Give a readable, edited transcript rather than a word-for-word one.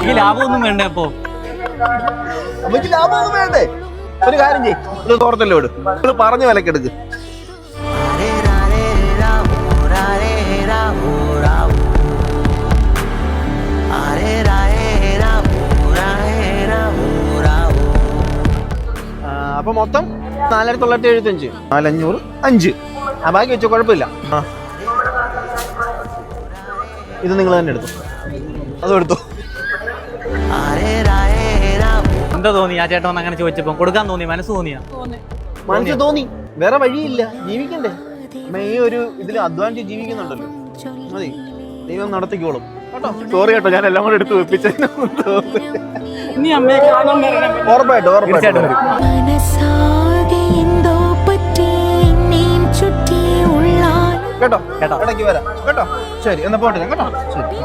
ഈ ലാഭമൊന്നും വേണ്ടേ അപ്പൊ? അമ്മയ്ക്ക് ലാഭമൊന്നും വേണ്ടേ? ഒരു കാര്യം ചെയ്യ്, ഇത് തോർത്തല്ലോ ഇട്, ഇത് പറഞ്ഞ വിലക്കെടുക്ക്. അപ്പൊ മൊത്തം 4975, 4500, 5. ആ ബാക്കി വെച്ചോ, കുഴപ്പമില്ല. ഇത് നിങ്ങൾ തന്നെ എടുത്തു, അതും എടുത്തു. എന്താ തോന്നി ആ ചേട്ടൻ അങ്ങനെ ചോദിച്ചപ്പോ? കൊടുക്കാൻ തോന്നി? മനസ്സ് തോന്നിയാ? മനസ്സ് തോന്നി, വേറെ വഴിയില്ല, ജീവിക്കണ്ടേ. ഈ ഒരു ഇതിൽ അധ്വാനിച്ച് ജീവിക്കുന്നുണ്ടല്ലോ, മതി, ദൈവം നടത്തിക്കോളും കേട്ടോ. സോറി കേട്ടോ, ഞാൻ എല്ലാം കൂടെ എടുത്ത് വെപ്പിച്ചതിന്. ഉറപ്പായിട്ടും കേട്ടോ, ഇടയ്ക്ക് വരാം കേട്ടോ. ശരി, എന്നാ പോട്ടെ കേട്ടോ. ശരി.